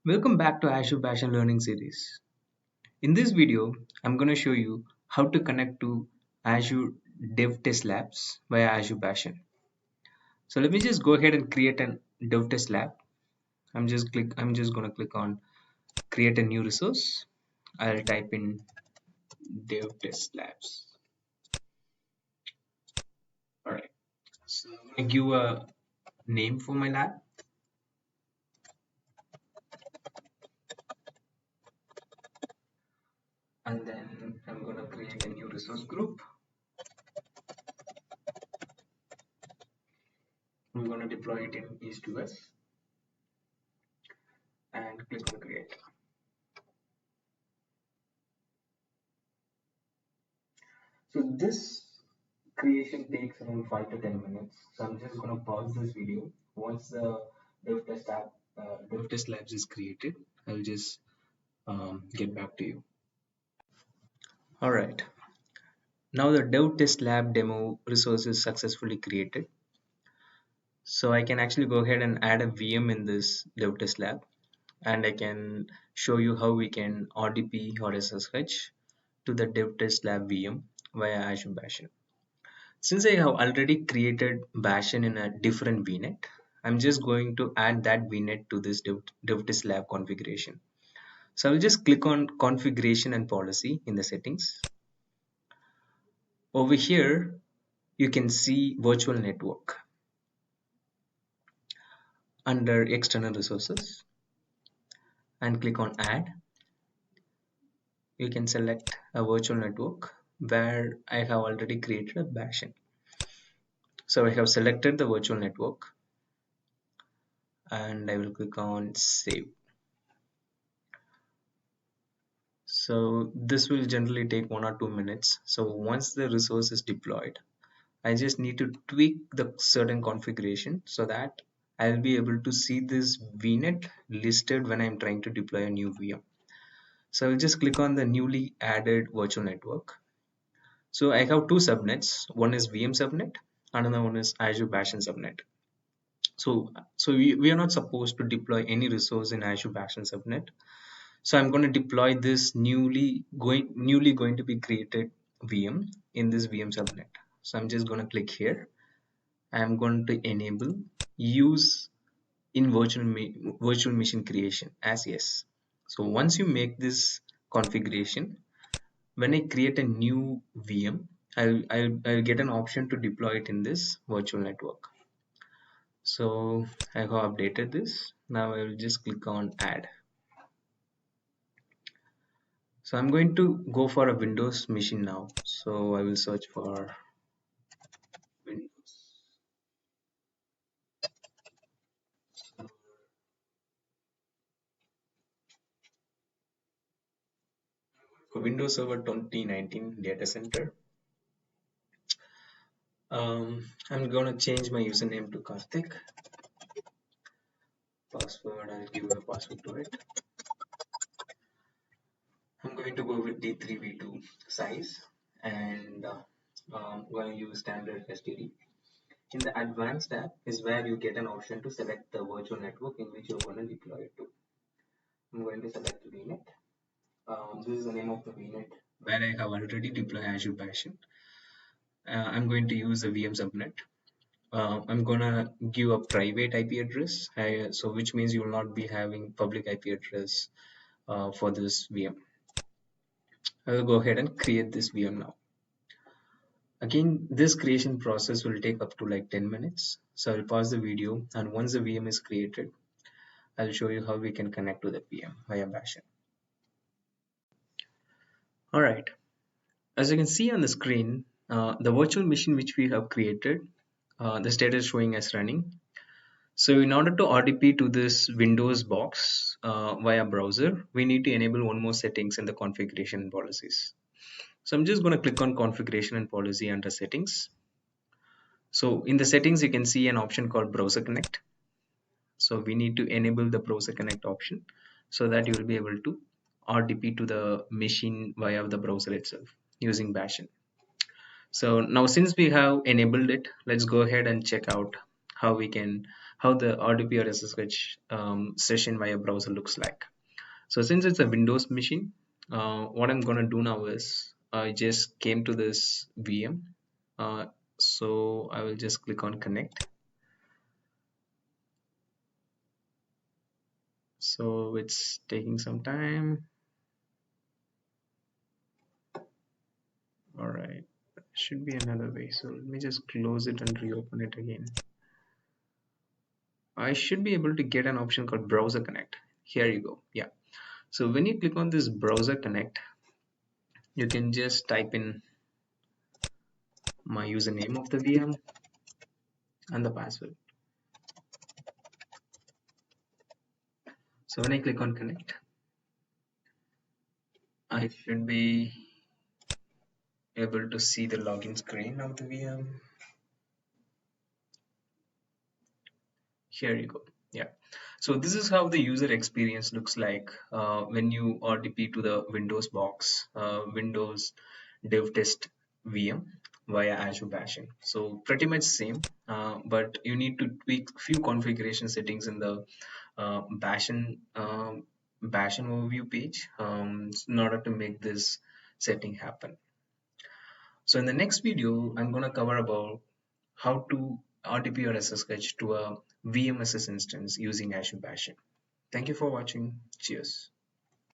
Welcome back to Azure Bastion learning series. In this video, I'm going to show you how to connect to Azure DevTestLabs via Azure Bastion. So let me just go ahead and create an DevTestLab. I'm just going to click on create a new resource. I'll type in DevTestLabs. All right. So I'm going to give a name for my lab. And then I'm going to create a new resource group. I'm going to deploy it in east to west and click on create. So this creation takes around 5 to 10 minutes. So I'm just going to pause this video. Once the DevTest Labs is created, I'll just get back to you. All right. Now the DevTest Lab demo resource is successfully created. So I can actually go ahead and add a VM in this DevTest Lab, and I can show you how we can RDP or SSH to the DevTestLab VM via Azure Bastion. Since I have already created Bastion in a different VNet, I'm just going to add that VNet to this DevTestLab configuration. So I'll just click on configuration and policy in the settings. Over here, you can see virtual network. Under external resources and click on add. You can select a virtual network where I have already created a Bastion. So I have selected the virtual network and I will click on save. So this will generally take 1 or 2 minutes. So once the resource is deployed, I just need to tweak the certain configuration so that I'll be able to see this VNet listed when I'm trying to deploy a new VM. So I'll just click on the newly added virtual network. So I have two subnets. One is VM subnet, another one is Azure Bastion subnet. So we are not supposed to deploy any resource in Azure Bastion subnet. So I'm going to deploy this newly going to be created VM in this VM subnet. So I'm just going to click here. I'm going to enable use in virtual machine creation as yes. So once you make this configuration, when I create a new VM, I'll get an option to deploy it in this virtual network. So I have updated this. Now I will just click on add. So I'm going to go for a Windows machine now. So I will search for Windows. For Windows Server 2019 data center. I'm gonna change my username to Karthik. Password, I'll give a password to it. I'm going to go with D3V2 size and I'm going to use standard STD. In the advanced tab is where you get an option to select the virtual network in which you're going to deploy it to. I'm going to select VNet. This is the name of the VNet where I have already deployed Azure Bastion. I'm going to use a VM subnet. I'm gonna give a private IP address, so which means you will not be having public IP address for this VM. I will go ahead and create this VM now. Again, this creation process will take up to like 10 minutes. So I'll pause the video, and once the VM is created, I'll show you how we can connect to the VM via Bastion. All right. As you can see on the screen, the virtual machine which we have created, the status showing as running. So in order to RDP to this Windows box via browser, we need to enable one more settings in the configuration and policies. So I'm just going to click on configuration and policy under settings. So in the settings, you can see an option called browser connect. So we need to enable the browser connect option so that you will be able to RDP to the machine via the browser itself using Bastion. So now since we have enabled it, let's go ahead and check out how we can how the RDP or SSH session via browser looks like. So since it's a Windows machine, what I'm gonna do now is I just came to this VM. So I will just click on connect. So it's taking some time. All right, should be another way. So let me just close it and reopen it again. I should be able to get an option called browser connect. Here you go. Yeah. So when you click on this browser connect, you can just type in my username of the VM and the password. So when I click on connect, I should be able to see the login screen of the VM. Here you go. Yeah. So this is how the user experience looks like when you RDP to the Windows box, Windows DevTest VM via Azure Bastion. So pretty much same, but you need to tweak few configuration settings in the Bastion overview page in order to make this setting happen. So in the next video, I'm going to cover about how to RDP or SSH to a VMSS instance using Azure Bastion. Thank you for watching. Cheers.